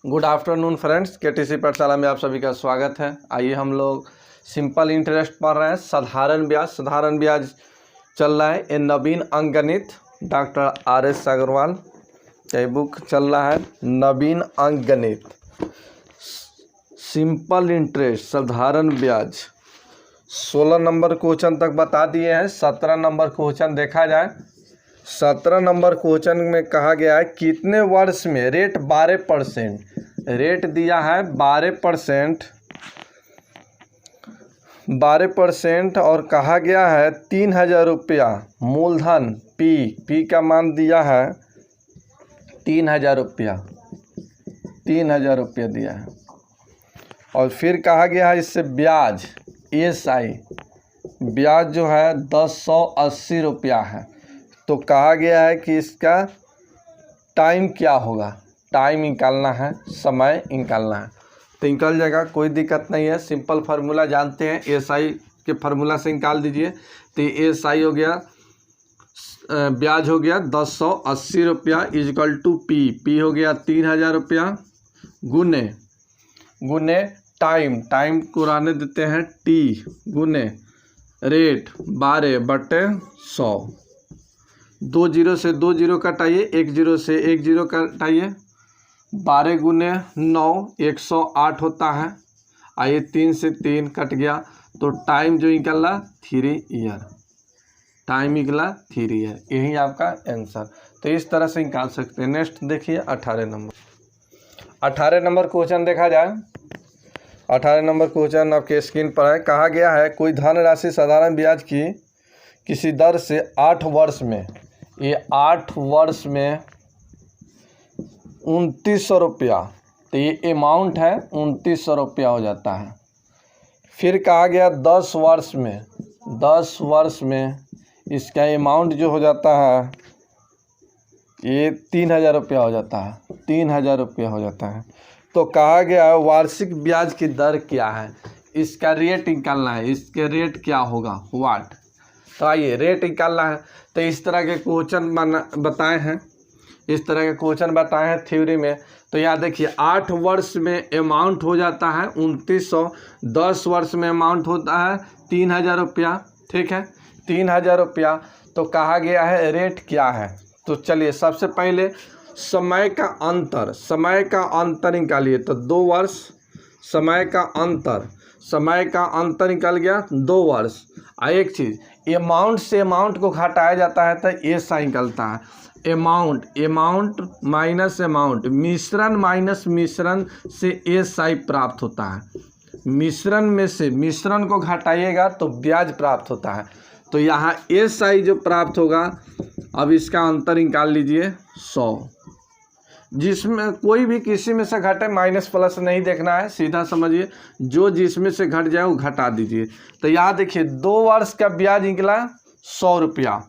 Good afternoon friends, KTC पाठशाला में आप सभी का स्वागत है। आइए हम लोग सिंपल इंटरेस्ट पढ़ रहे हैं। साधारण ब्याज चल रहा है। ये नवीन अंकगणित डॉक्टर RS अग्रवाल का बुक चल रहा है। नवीन अंकगणित सिंपल इंटरेस्ट साधारण ब्याज 16 नंबर क्वेश्चन तक बता दिए हैं। 17 नंबर क्वेश्चन देखा जाए। 17 नंबर क्वेश्चन में कहा गया है कितने वर्ष में रेट 12%, रेट दिया है 12% और कहा गया है 3000 रुपया मूलधन पी का मान दिया है 3000 रुपया, 3000 रुपया दिया है। और फिर कहा गया है इससे ब्याज SI ब्याज जो है 1080 रुपया है। तो कहा गया है कि इसका टाइम क्या होगा, टाइम निकालना है, समय निकालना है। तो निकल जाएगा, कोई दिक्कत नहीं है। सिंपल फार्मूला जानते हैं, SI के फार्मूला से निकाल दीजिए। तो SI हो गया, ब्याज हो गया 1080 रुपया इजकल टू पी हो गया 3000 रुपया गुने टाइम को रहने देते हैं T गुने रेट 12/100। 2 0 से 2 0 कटाइए, 1 0 से 1 0 कटाइए। 12 गुने 9 108 होता है। आइए 3 से 3 कट गया। तो टाइम जो निकला 3 ईयर, टाइम निकला 3 ईयर। यही आपका आंसर। तो इस तरह से निकाल सकते हैं। नेक्स्ट देखिए 18 नंबर क्वेश्चन देखा जाए। 18 नंबर क्वेश्चन आपके स्क्रीन पर है। कहा गया है कोई धनराशि साधारण ब्याज की किसी दर से 8 वर्ष में, ये 8 वर्ष में 2900 रुपया, तो ये अमाउंट है 2900 रुपया हो जाता है। फिर कहा गया 10 वर्ष में इसका अमाउंट जो हो जाता है ये 3000 रुपया हो जाता है, 3000 रुपया हो जाता है। तो कहा गया वार्षिक ब्याज की दर क्या है, इसका रेट निकालना है। इसके रेट क्या होगा व्हाट। तो आइए रेट निकालना है। तो इस तरह के क्वेश्चन बताए हैं, इस तरह के क्वेश्चन बताए हैं थ्योरी में। तो यहाँ देखिए 8 वर्ष में अमाउंट हो जाता है 2900, 10 वर्ष में अमाउंट होता है 3000 रुपया। ठीक है, 3000 रुपया। तो कहा गया है रेट क्या है। तो चलिए सबसे पहले समय का अंतर निकालिए। तो 2 वर्ष समय का अंतर निकल गया 2 वर्ष। एक चीज़ अमाउंट से अमाउंट को घटाया जाता है तो SI निकलता है। अमाउंट माइनस अमाउंट, मिश्रण माइनस मिश्रण से SI प्राप्त होता है। मिश्रण में से मिश्रण को घटाइएगा तो ब्याज प्राप्त होता है। तो यहाँ SI जो प्राप्त होगा, अब इसका अंतर निकाल लीजिए 100, जिसमें कोई भी किसी में से घटे, माइनस प्लस नहीं देखना है, सीधा समझिए। जो जिसमें से घट जाए वो घटा दीजिए। तो यहाँ देखिए 2 वर्ष का ब्याज निकला 100 रुपया।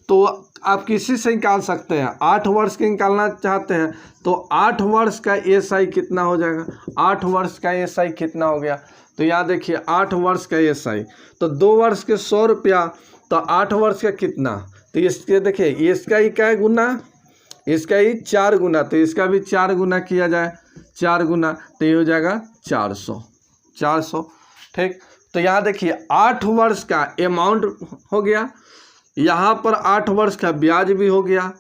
तो आप किसी से निकाल सकते हैं। 8 वर्ष के निकालना चाहते हैं तो 8 वर्ष का SI कितना हो जाएगा, 8 वर्ष का SI कितना हो गया। तो यहाँ देखिए 8 वर्ष का SI, तो 2 वर्ष के 100 रुपया, तो 8 वर्ष का कितना। तो इसके देखिए इसका ही क्या है गुना, इसका ही 4 गुना। तो इसका भी 4 गुना किया जाए, 4 गुना, तो ये हो जाएगा 400। ठीक। तो यहाँ देखिए 8 वर्ष का अमाउंट हो गया, यहाँ पर 8 वर्ष का ब्याज भी हो गया।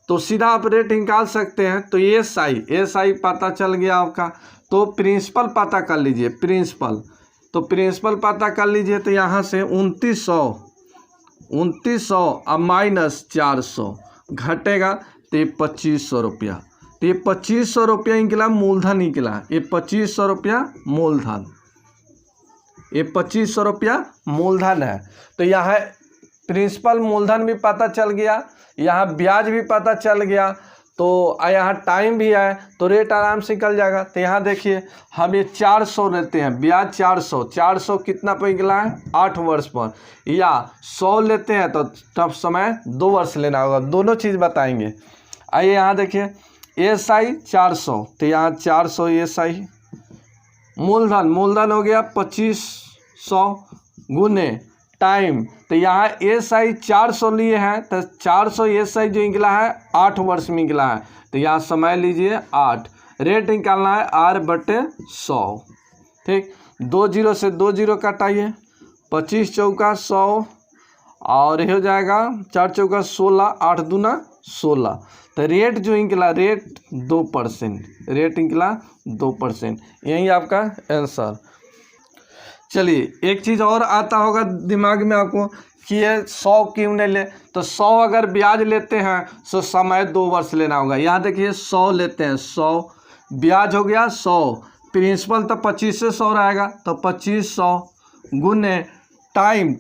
तो सीधा आप रेट निकाल सकते हैं। तो SI पता चल गया आपका। तो प्रिंसिपल पता कर लीजिए, प्रिंसिपल पता कर लीजिए। तो यहाँ से 2900 अब माइनस 400 घटेगा तो ये 2500 रुपया। तो ये 2500 रुपया निकला, मूलधन निकला। ये 2500 रुपया मूलधन, ये 2500 रुपया मूलधन है। तो यहाँ प्रिंसिपल मूलधन भी पता चल गया, यहाँ ब्याज भी पता चल गया, तो यहाँ टाइम भी है, तो रेट आराम से निकल जाएगा। तो यहाँ देखिए हम ये 400 लेते हैं, ब्याज 400 कितना पर निकला है 8 वर्ष पर, या 100 लेते हैं तो तब समय 2 वर्ष लेना होगा। दोनों चीज़ बताएंगे। आइए यहाँ देखिए SI 400, तो यहाँ 400 SI मूलधन हो गया 2500 गुने टाइम। तो यहाँ SI 400 लिए हैं, तो 400 SI जो निकला है 8 वर्ष में निकला है। तो यहाँ समय लीजिए 8, रेट निकालना है R/100। ठीक, 2 जीरो से 2 जीरो कटाइए, 25 चौका 100 और ये हो जाएगा 4 चौका 16, 8 दूना 16। तो रेट जो निकला रेट 2%, रेट निकला 2%। यही आपका आंसर। चलिए एक चीज़ और आता होगा दिमाग में आपको कि ये 100 क्यों नहीं ले, तो 100 अगर ब्याज लेते हैं तो समय 2 वर्ष लेना होगा। यहाँ देखिए 100 लेते हैं, 100 ब्याज हो गया 100, प्रिंसिपल तो 25 से 100 रहेगा, तो 2500 गुने टाइम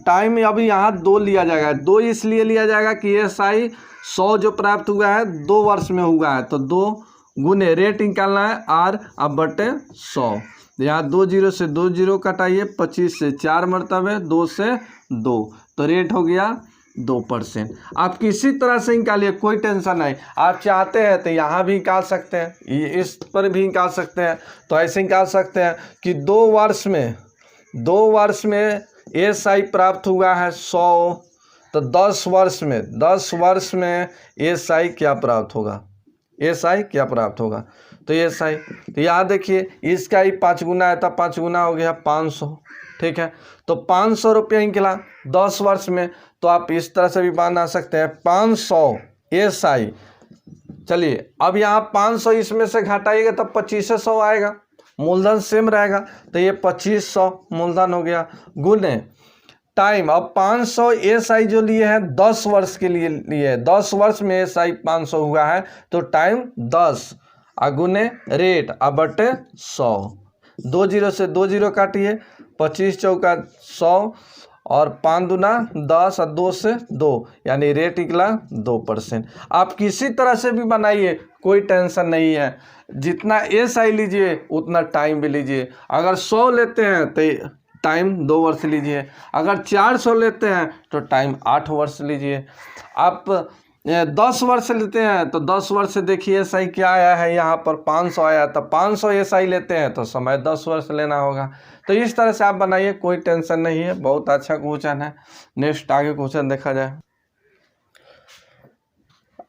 अभी यहाँ 2 लिया जाएगा। 2 इसलिए लिया जाएगा कि SI 100 जो प्राप्त हुआ है 2 वर्ष में हुआ है, तो 2 गुने रेट निकालना है R/100। यहाँ 2 जीरो से 2 जीरो कटाइए, 25 से 4 मरतबे, 2 से 2, तो रेट हो गया 2%। आप किसी तरह से निकालिए, कोई टेंशन नहीं। आप चाहते हैं तो यहाँ भी निकाल सकते हैं, इस पर भी निकाल सकते हैं। तो ऐसे निकाल सकते हैं कि 2 वर्ष में SI प्राप्त हुआ है 100, तो 10 वर्ष में SI क्या प्राप्त होगा, SI क्या प्राप्त होगा, तो SI, तो यहाँ देखिए इसका ही 5 गुना है, तो 5 गुना हो गया 500। ठीक है, तो 500 रुपया निकला 10 वर्ष में। तो आप इस तरह से भी बना सकते हैं 500 SI। चलिए अब यहाँ 500 इसमें से घटाइएगा तब 2500 आएगा, मूलधन सेम रहेगा, तो ये 2500 मूलधन हो गया, गुने टाइम। अब 500 SI जो लिए हैं 10 वर्ष के लिए 10 वर्ष में SI 500 हुआ है, तो टाइम 10 गुने रेट R/100। 2 जीरो से 2 जीरो काटिए, 25 चौका 100 और 5 दूना 10 और 2 से 2, यानी रेट निकला 2%। आप किसी तरह से भी बनाइए, कोई टेंशन नहीं है। जितना SI लीजिए उतना टाइम भी लीजिए। अगर 100 लेते हैं तो टाइम 2 वर्ष लीजिए, अगर 400 लेते हैं तो टाइम 8 वर्ष लीजिए। आप 10 वर्ष लेते हैं तो 10 वर्ष से देखिए SI क्या आया है, यहाँ पर 500 आया, तो 500 SI लेते हैं तो समय 10 वर्ष लेना होगा। तो इस तरह से आप बनाइए, कोई टेंशन नहीं है। बहुत अच्छा क्वेश्चन है। नेक्स्ट आगे क्वेश्चन देखा जाए।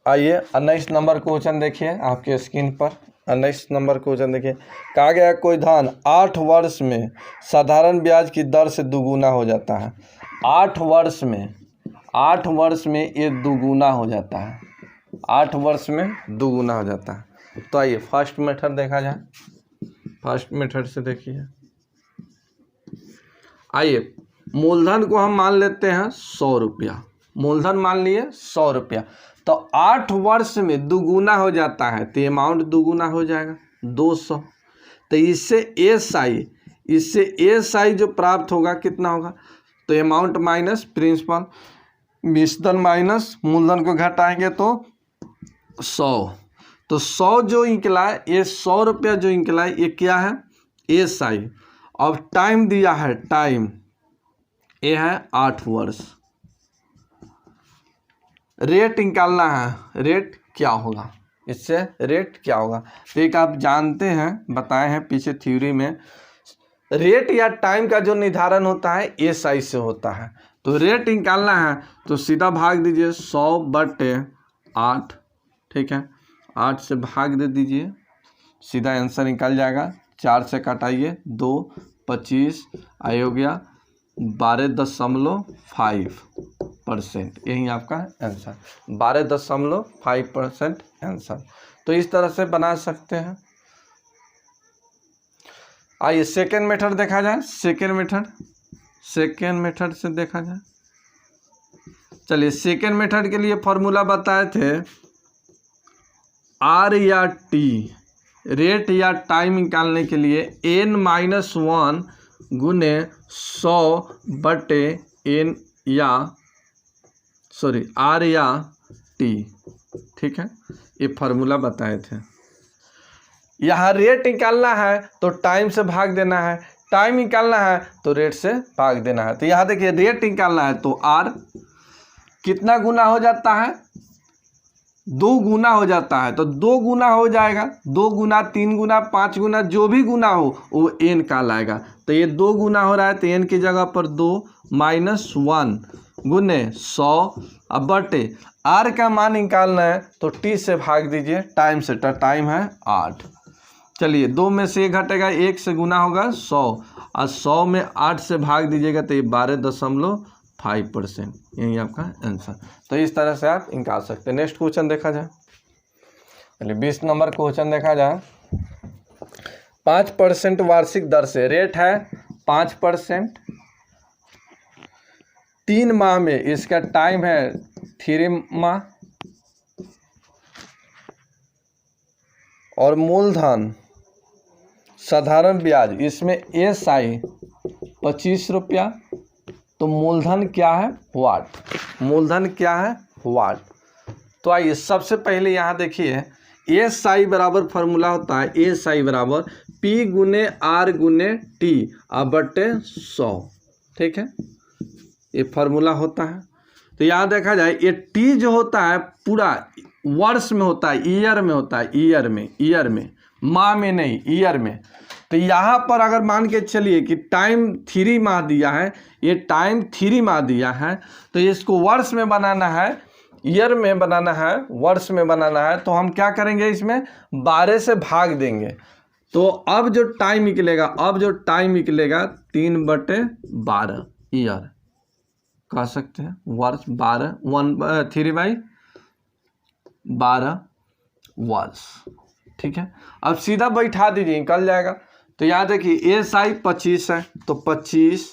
आइए 19 नंबर क्वेश्चन देखिए आपके स्क्रीन पर। 19 नंबर क्वेश्चन देखिए, कहा गया कोई धन 8 वर्ष में साधारण ब्याज की दर से दुगुना हो जाता है। 8 वर्ष में ये दुगुना हो जाता है, 8 वर्ष में दुगुना हो जाता है। तो आइए फर्स्ट मेथड देखा जाए। फर्स्ट मेथड से देखिए, आइए मूलधन को हम मान लेते हैं 100 रुपया, मूलधन मान लिए 100 रुपया। तो 8 वर्ष में दुगुना हो जाता है, तो अमाउंट दुगुना हो जाएगा 200। तो इससे SI जो प्राप्त होगा कितना होगा, तो अमाउंट माइनस प्रिंसिपल, मिश्रधन माइनस मूलधन को घटाएंगे तो 100। तो 100 जो निकला है, ये 100 रुपया जो निकला है, ये क्या है, SI। अब टाइम दिया है, टाइम ये है 8 वर्ष। रेट निकालना है, रेट क्या होगा, इससे रेट क्या होगा। तो एक आप जानते हैं, बताए हैं पीछे थ्योरी में, रेट या टाइम का जो निर्धारण होता है SI से होता है। तो रेट निकालना है तो सीधा भाग दीजिए 100/8। ठीक है, 8 से भाग दे दीजिए, सीधा आंसर निकल जाएगा। 4 से काटाइए 2, 25 आए हो गया 12.5%। यही आपका आंसर 12.5% आंसर। तो इस तरह से बना सकते हैं। आइए सेकेंड मेथड देखा जाए। सेकेंड मेथड से देखा जाए। चलिए सेकेंड मेथड के लिए फॉर्मूला बताए थे, R या T, रेट या टाइम निकालने के लिए N-1 गुने 100/N R या T। ठीक है, ये फार्मूला बताए थे। यहाँ रेट निकालना है तो टाइम से भाग देना है, टाइम निकालना है तो रेट से भाग देना है। तो यहाँ देखिए रेट निकालना है तो R कितना गुना हो जाता है, 2 गुना हो जाता है। तो 2 गुना हो जाएगा, 2 गुना 3 गुना 5 गुना जो भी गुना हो वो N कहलाएगा। तो ये 2 गुना हो रहा है तो N की जगह पर 2 -1 गुने 100 अब बटे R का मान निकालना है तो T से भाग दीजिए टाइम से, तो टाइम है 8। चलिए 2 में से 1 घटेगा, 1 से गुना होगा 100 और 100 में 8 से भाग दीजिएगा तो ये 12.5%, यही आपका आंसर। तो इस तरह से आप निकाल सकते हैं। नेक्स्ट क्वेश्चन देखा जाए। चलिए 20 नंबर क्वेश्चन देखा जाए। 5% वार्षिक दर से, रेट है 5%, 3 माह में, इसका टाइम है 3 माह, और मूलधन साधारण ब्याज, इसमें SI 25 रुपया। तो मूलधन क्या है, वाट, मूलधन क्या है, वाट। तो आइए सबसे पहले यहाँ देखिए SI बराबर फार्मूला होता है, SI बराबर P गुने R गुने T बटे 100, ठीक है, ये फार्मूला होता है। तो यहाँ देखा जाए ये T जो होता है पूरा वर्ष में होता है, ईयर में होता है, ईयर में, माह में नहीं, ईयर में। तो यहाँ पर अगर मान के चलिए कि टाइम 3 माह दिया है, ये टाइम 3 माह दिया है, तो इसको वर्ष में बनाना है, ईयर में बनाना है, वर्ष में बनाना है, तो हम क्या करेंगे, इसमें 12 से भाग देंगे। तो अब जो टाइम निकलेगा 3/12 ईयर कह सकते हैं, वर्ष 3/12 वर्ष, ठीक है। अब सीधा बैठा दीजिए, निकल जाएगा। तो यहाँ देखिए SI 25 है, तो 25,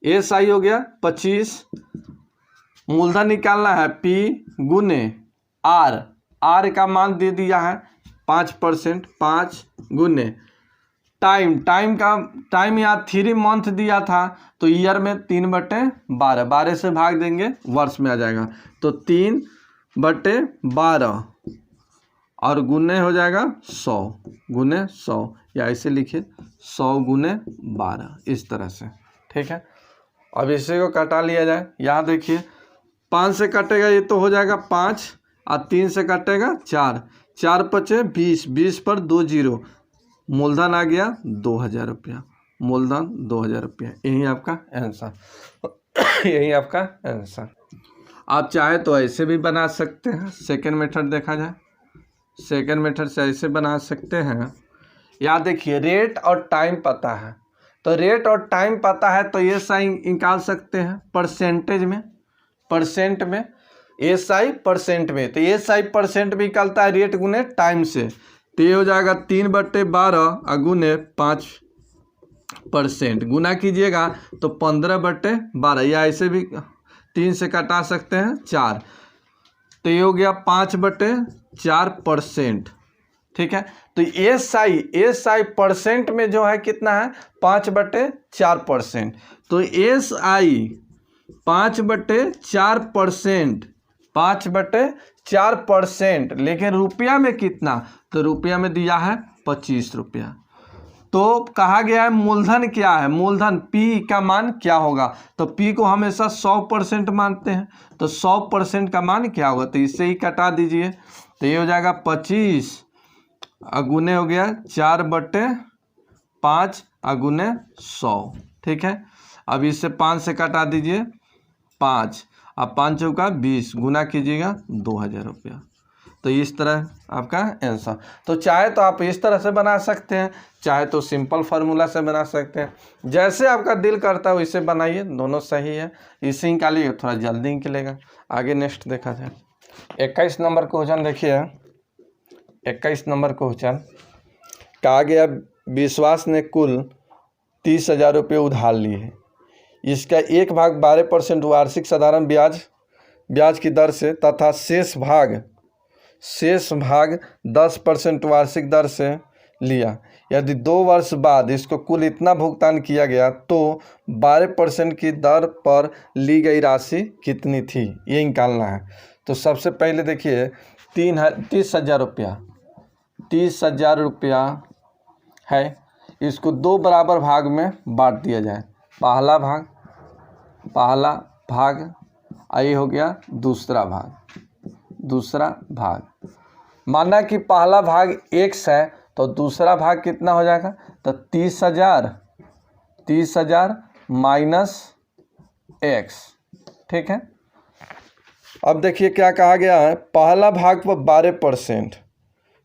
SI हो गया 25, मूलधन निकालना है P गुने R का मान दे दिया है 5%, 5 गुने टाइम यहाँ 3 मंथ दिया था, तो ईयर में 3/12, 12 से भाग देंगे, वर्ष में आ जाएगा। तो 3/12 और गुने हो जाएगा 100 गुने 100, या ऐसे लिखिए 100 गुने 12, इस तरह से, ठीक है। अब इसे को कटा लिया जाए। यहाँ देखिए 5 से कटेगा ये तो हो जाएगा 5, और 3 से कटेगा 4, 4 पचे 20, 20 पर 2 0, मूलधन आ गया 2000 रुपया, मूलधन 2000 रुपया, यही आपका आंसर, यही आपका आंसर। आप चाहे तो ऐसे भी बना सकते हैं, सेकेंड मेथड देखा जाए, सेकेंड मेथड से ऐसे बना सकते हैं। यहाँ देखिए रेट और टाइम पता है, तो रेट और टाइम पता है तो ये SI निकाल सकते हैं परसेंटेज में, परसेंट में, SI परसेंट में। तो SI परसेंट में निकलता है रेट गुने टाइम से, तो ये हो जाएगा 3/12 गुने 5%, गुना कीजिएगा तो 15/12, या ऐसे भी 3 से कटा सकते हैं 4, तो ये हो गया 5/4%, ठीक है। तो SI परसेंट में जो है कितना है, 5/4%। तो SI 5/4%, 5/4%, लेकिन रुपया में कितना, तो रुपया में दिया है 25 रुपया। तो कहा गया है मूलधन क्या है, मूलधन P का मान क्या होगा, तो P को हमेशा 100% मानते हैं, तो 100% का मान क्या होगा, तो इससे ही कटा दीजिए, तो ये हो जाएगा 25 गुने हो गया 4/5 गुने 100, ठीक है। अब इससे 5 से कटा दीजिए 5, अब 5 चौका 20, गुना कीजिएगा 2000 रुपया। तो इस तरह आपका आंसर। तो चाहे तो आप इस तरह से बना सकते हैं, चाहे तो सिंपल फार्मूला से बना सकते हैं, जैसे आपका दिल करता है वैसे बनाइए, दोनों सही है। इसे निकालिए, थोड़ा जल्दी निकलेगा। आगे नेक्स्ट देखा जाए। 21 नंबर क्वेश्चन देखिए। 21 नंबर क्वेश्चन कहा गया विश्वास ने कुल 30,000 रुपये उधार लिए हैं, इसका 1/12% वार्षिक साधारण ब्याज की दर से तथा शेष भाग 10% वार्षिक दर से लिया। यदि 2 वर्ष बाद इसको कुल इतना भुगतान किया गया तो 12% की दर पर ली गई राशि कितनी थी, ये निकालना है। तो सबसे पहले देखिए 30,000 है, इसको 2 बराबर भाग में बांट दिया जाए। पहला भाग ये हो गया दूसरा भाग। माना कि पहला भाग x है तो दूसरा भाग कितना हो जाएगा, तो 30,000 माइनस x, ठीक है। अब देखिए क्या कहा गया है, पहला भाग पर 12%,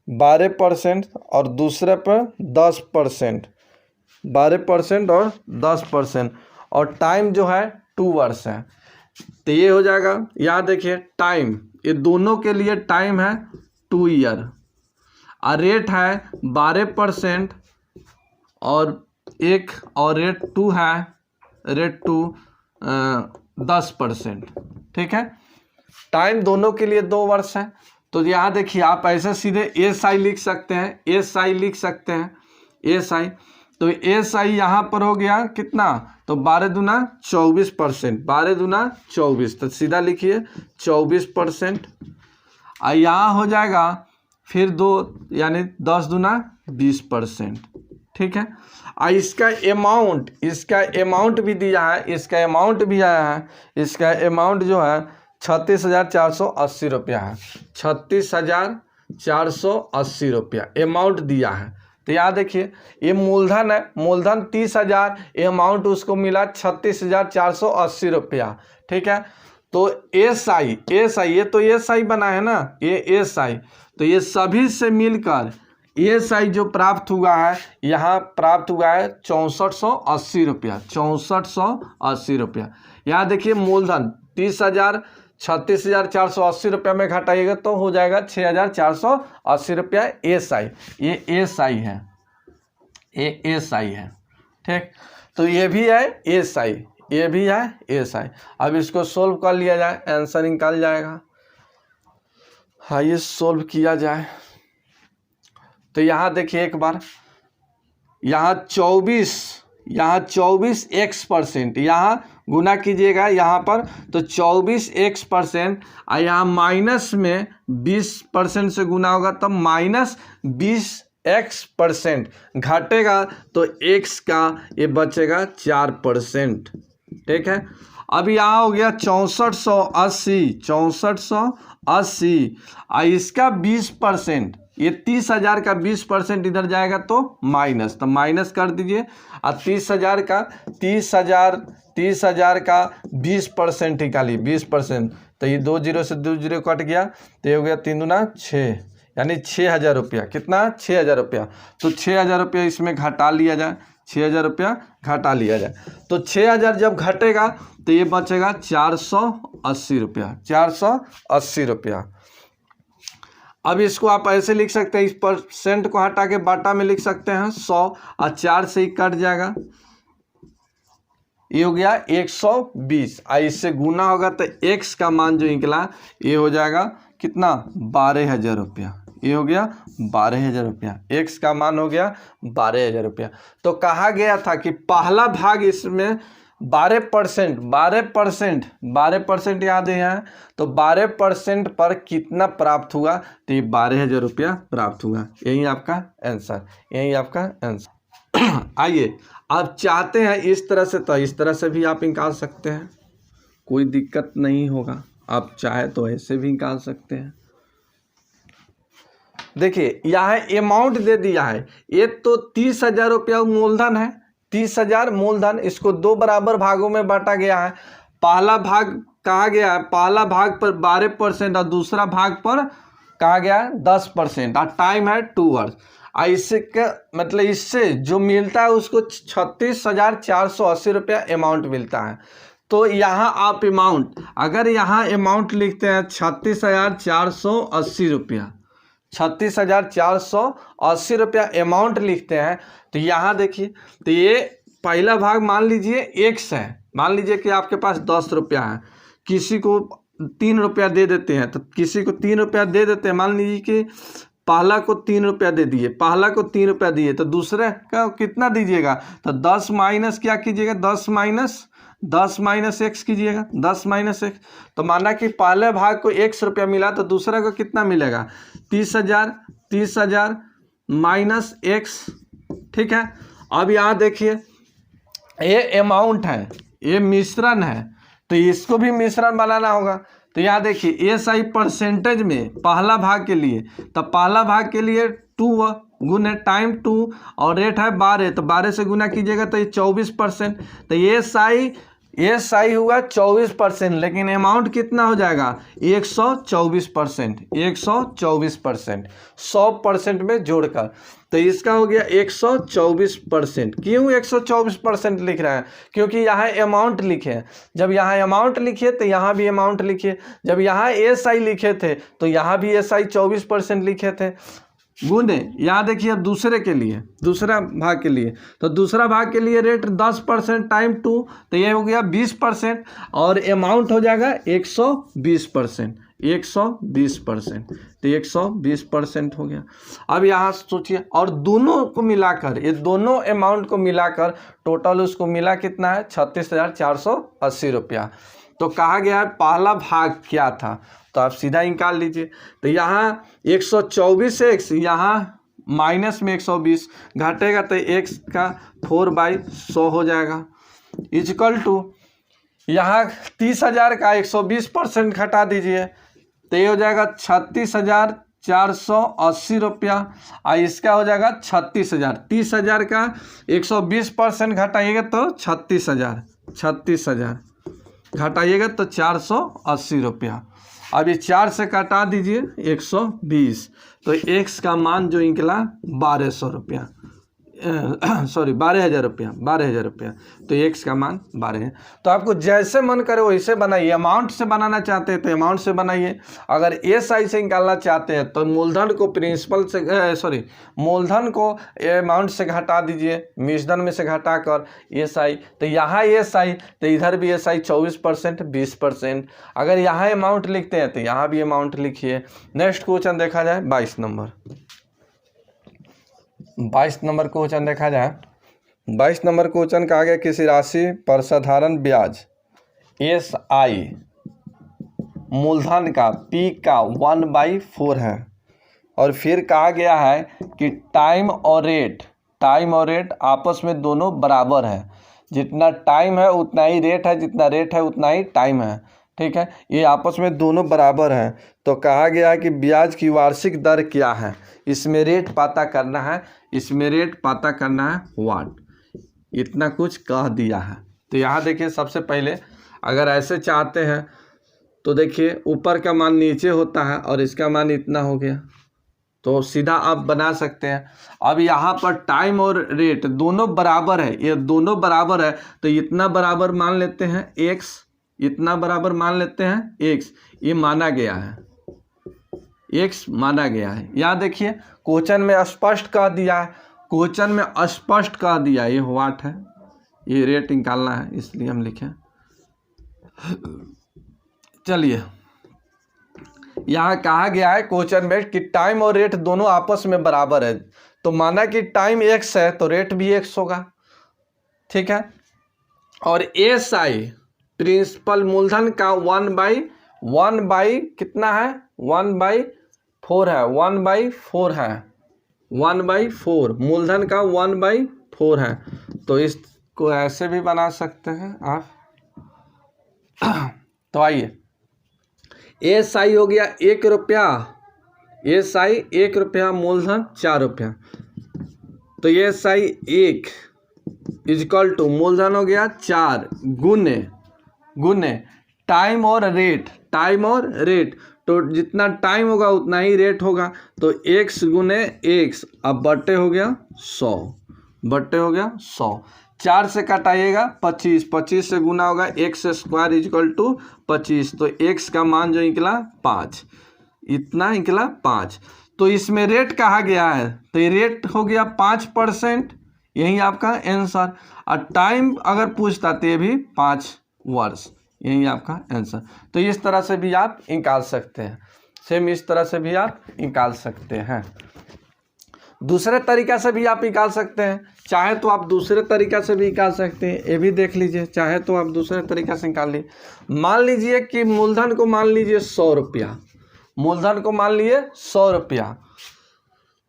12% और दूसरे पर 10%, 12% और 10%, और टाइम जो है 2 वर्ष है। तो ये हो जाएगा, यहाँ देखिए टाइम, ये दोनों के लिए टाइम है 2 ईयर, और रेट है 12% और एक और रेट 2 है, रेट 2 10%। ठीक है, टाइम दोनों के लिए 2 वर्ष है। तो यहाँ देखिए आप ऐसे सीधे SI लिख सकते हैं, SI लिख सकते हैं, SI। तो SI यहाँ पर हो गया कितना, तो 12 दूना 24%, 12 दूना 24, तो सीधा लिखिए 24%। और यहाँ हो जाएगा फिर 2 यानी 10 दूना 20%। ठीक है, और इसका अमाउंट भी दिया है, इसका अमाउंट भी आया है। इसका अमाउंट जो है 36,480 रुपया है, 36,480 रुपया अमाउंट दिया है। तो यहाँ देखिए ये मूलधन है, मूलधन 30,000, अमाउंट उसको मिला 36,480 रुपया। ठीक है, तो SI ये तो SI बना है ना, ये SI, तो ये सभी से मिलकर SI जो प्राप्त हुआ है, यहाँ प्राप्त हुआ है 6480 रुपया, 6480 रुपया। यहाँ देखिए मूलधन 30,000, 36,480 रुपया में घटाइएगा तो हो जाएगा 6,480 रुपया SI, ये SI है, ये SI है। ठीक, तो ये भी है SI, ये भी है SI। अब इसको सोल्व कर लिया जाए, आंसर निकाल जाएगा। आइए सोल्व किया जाए। तो यहाँ देखिए एक बार, यहाँ 24x%, यहाँ गुना कीजिएगा यहाँ पर, तो 24x%, और यहाँ माइनस में 20% से गुना होगा तब माइनस 20x% घटेगा, तो x का ये बचेगा 4%। ठीक है, अब यहाँ हो गया 6480, और इसका 20%, ये 30,000 का 20% इधर जाएगा तो माइनस, तो माइनस कर दीजिए। और 30,000 का 20% निकालिए, 20%, तो ये 2 जीरो से 2 जीरो कट गया, तो ये हो गया 3 दूना 6, यानी 6,000 रुपया। कितना, 6,000 रुपया। तो 6,000 रुपया इसमें घटा लिया जाए, 6,000 रुपया घटा लिया जाए, तो 6,000 जब घटेगा तो ये बचेगा 480 रुपया, 480 रुपया। अब इसको आप ऐसे लिख सकते हैं, इस परसेंट को हटा के बाटा में लिख सकते हैं 100, और 4 से ही कट जाएगा, ये हो गया 120, और इससे गुना होगा तो x का मान जो निकला ये हो जाएगा कितना, 12,000 रुपया। ये हो गया 12,000 रुपया, x का मान हो गया 12,000 रुपया। तो कहा गया था कि पहला भाग इसमें 12% याद है यहाँ, तो 12% पर कितना प्राप्त हुआ, तो ये 12,000 रुपया प्राप्त हुआ। यही आपका आंसर, यही आपका आंसर। आइए आप चाहते हैं इस तरह से, तो इस तरह से भी आप निकाल सकते हैं, कोई दिक्कत नहीं होगा। आप चाहे तो ऐसे भी निकाल सकते हैं। देखिए यहाँ अमाउंट दे दिया है, ये तो 30,000 रुपया मूलधन है, 30,000 मूलधन, इसको 2 बराबर भागों में बांटा गया है। पहला भाग कहा गया है, पहला भाग पर 12% और दूसरा भाग पर कहा गया है 10%, और टाइम है 2 वर्ष। और इसके मतलब इससे जो मिलता है उसको 36,480 रुपया अमाउंट मिलता है। तो यहाँ आप अमाउंट, अगर यहाँ अमाउंट लिखते हैं 36,480 रुपया, 36,480 रुपया अमाउंट लिखते हैं, तो यहाँ देखिए, तो ये पहला भाग मान लीजिए x है, मान लीजिए कि आपके पास 10 रुपया है, किसी को 3 रुपया दे देते हैं, तो किसी को 3 रुपया दे देते हैं, मान लीजिए कि पहला को 3 रुपया दे दिए, पहला को 3 रुपया दिए, तो दूसरे का कितना दीजिएगा, तो 10 माइनस क्या कीजिएगा, 10 माइनस x कीजिएगा, 10 माइनस x। तो माना कि पहले भाग को x रुपया मिला, तो दूसरा को कितना मिलेगा, 30,000 माइनस x। ठीक है, अब यहाँ देखिए ये अमाउंट है, ये मिश्रण है, तो इसको भी मिश्रण बनाना होगा। तो यहाँ देखिए SI परसेंटेज में पहला भाग के लिए, तो पहला भाग के लिए 2 गुने टाइम 2 और रेट है 12, तो 12 से गुना कीजिएगा तो ये 24%। तो SI SI हुआ 24%, लेकिन अमाउंट कितना हो जाएगा 124%, 124%, 100% में जोड़कर। तो इसका हो गया 124%। क्यों 124% लिख रहे हैं? क्योंकि यहाँ अमाउंट लिखे हैं। जब यहाँ अमाउंट लिखे तो यहाँ भी अमाउंट लिखे, जब यहाँ SI लिखे थे तो यहाँ भी SI 24% लिखे थे। गुने यहाँ देखिए अब दूसरे के लिए, दूसरा भाग के लिए, तो दूसरा भाग के लिए रेट 10% टाइम 2, तो ये हो गया 20%, और अमाउंट हो जाएगा 120%, 120%, तो 120% हो गया। अब यहाँ सोचिए, और दोनों को मिलाकर, ये दोनों अमाउंट को मिलाकर टोटल उसको मिला कितना है 36,480 रुपया। तो कहा गया है पहला भाग क्या था, तो आप सीधा निकाल लीजिए। तो यहाँ 124x, यहाँ माइनस में 120 घटेगा तो x का 4/100 हो जाएगा, इक्वल टू यहाँ 30,000 का 120% घटा दीजिए तो ये हो जाएगा 36,480 रुपया, और इसका हो जाएगा 36,000। 30,000 का 120% घटाइएगा तो 36,000, 36,000 घटाइएगा तो 480 रुपया। अब ये 4 से काटा दीजिए 120, तो x का मान जो निकला 1200 रुपया, सॉरी 12,000 रुपया, 12,000 रुपया। तो x का मान 12 है। तो आपको जैसे मन करे वैसे बनाइए। अमाउंट से बनाना चाहते हैं तो अमाउंट से बनाइए, अगर SI से निकालना चाहते हैं तो मूलधन को प्रिंसिपल से सॉरी मूलधन को अमाउंट से घटा दीजिए, मूलधन में से घटाकर SI। तो यहाँ SI तो इधर भी SI 24%, 20%। अगर यहाँ अमाउंट लिखते हैं तो यहाँ भी अमाउंट लिखिए। नेक्स्ट क्वेश्चन देखा जाए 22 नंबर। 22 नंबर क्वेश्चन देखा जाए। 22 नंबर क्वेश्चन कहा गया किसी राशि पर साधारण ब्याज SI मूलधन का P का 1/4 है, और फिर कहा गया है कि टाइम और रेट आपस में दोनों बराबर है। जितना टाइम है उतना ही रेट है, जितना रेट है उतना ही टाइम है। ठीक है, ये आपस में दोनों बराबर हैं। तो कहा गया है कि ब्याज की वार्षिक दर क्या है, इसमें रेट पता करना है, इसमें रेट पता करना है वाट, इतना कुछ कह दिया है। तो यहाँ देखिए सबसे पहले अगर ऐसे चाहते हैं तो देखिए ऊपर का मान नीचे होता है और इसका मान इतना हो गया, तो सीधा आप बना सकते हैं। अब यहाँ पर टाइम और रेट दोनों बराबर है, ये दोनों बराबर है, तो इतना बराबर मान लेते हैं x, इतना बराबर मान लेते हैं x, ये माना गया है, x माना गया है। यहाँ देखिए क्वेश्चन में स्पष्ट कह दिया है, क्वेश्चन में स्पष्ट कह दिया ये वाट है, ये रेट निकालना है इसलिए हम लिखे। चलिए यहाँ कहा गया है क्वेश्चन में कि टाइम और रेट दोनों आपस में बराबर है, तो माना कि टाइम x है तो रेट भी x होगा। ठीक है, और SI प्रिंसिपल मूलधन का 1/1 कितना है 1/4 है, 1/4 है, 1/4 मूलधन का 1/4 है। तो इसको ऐसे भी बना सकते हैं आप। तो आइए SI हो गया 1 रुपया, SI 1 रुपया, मूलधन 4 रुपया, तो SI 1 इक्वल टू मूलधन हो गया 4 गुने टाइम और रेट, तो जितना टाइम होगा उतना ही रेट होगा, तो x गुने x, अब बट्टे हो गया 100, बट्टे हो गया 100। 4 से कटाइएगा 25, 25 से गुना होगा x² इक्वल टू 25, तो x का मान जो निकला 5, इतना निकला 5। तो इसमें रेट कहा गया है, तो ये रेट हो गया 5%, यही आपका आंसर। और टाइम अगर पूछता तो ये भी 5 वर्ष, यही आपका आंसर। तो इस तरह से भी आप निकाल सकते हैं, सेम इस तरह से भी आप निकाल सकते हैं। दूसरे तरीका से भी आप निकाल सकते हैं, चाहे तो आप दूसरे तरीका से भी निकाल सकते हैं, ये भी देख लीजिए, चाहे तो आप दूसरे तरीका से निकाल लीजिए। मान लीजिए कि मूलधन को मान लीजिए 100 रुपया, मूलधन को मान लीजिए 100 रुपया,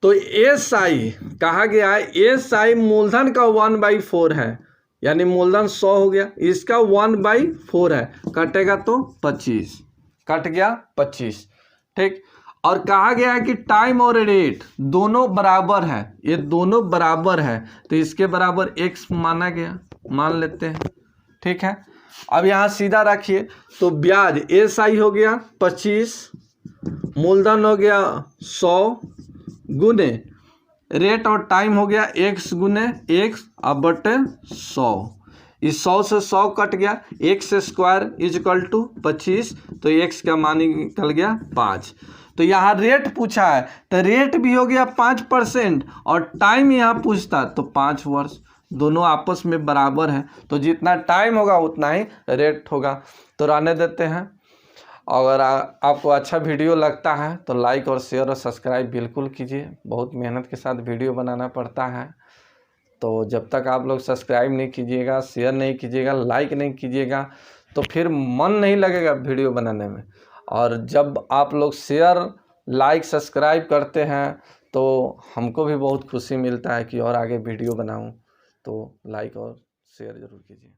तो SI कहा गया है SI मूलधन का 1/4 है, यानी मूलधन 100 हो गया, इसका 1/4 है, कटेगा तो 25, कट गया 25। ठीक, और कहा गया है कि टाइम और रेट दोनों बराबर है, ये दोनों बराबर है, तो इसके बराबर x माना गया, मान लेते हैं। ठीक है, अब यहाँ सीधा रखिए तो ब्याज SI हो गया 25, मूलधन हो गया 100 गुने रेट और टाइम हो गया x गुने x अब बटे 100। इस 100 से 100 कट गया, x स्क्वायर इजकल टू 25, तो x का मान निकल गया 5। तो यहाँ रेट पूछा है तो रेट भी हो गया 5% और टाइम यहाँ पूछता तो 5 वर्ष, दोनों आपस में बराबर हैं, तो जितना टाइम होगा उतना ही रेट होगा। तो रहने देते हैं। अगर आपको अच्छा वीडियो लगता है तो लाइक और शेयर और सब्सक्राइब बिल्कुल कीजिए, बहुत मेहनत के साथ वीडियो बनाना पड़ता है। तो जब तक आप लोग सब्सक्राइब नहीं कीजिएगा, शेयर नहीं कीजिएगा, लाइक नहीं कीजिएगा तो फिर मन नहीं लगेगा वीडियो बनाने में। और जब आप लोग शेयर लाइक सब्सक्राइब करते हैं तो हमको भी बहुत खुशी मिलता है कि और आगे वीडियो बनाऊं। तो लाइक और शेयर ज़रूर कीजिए।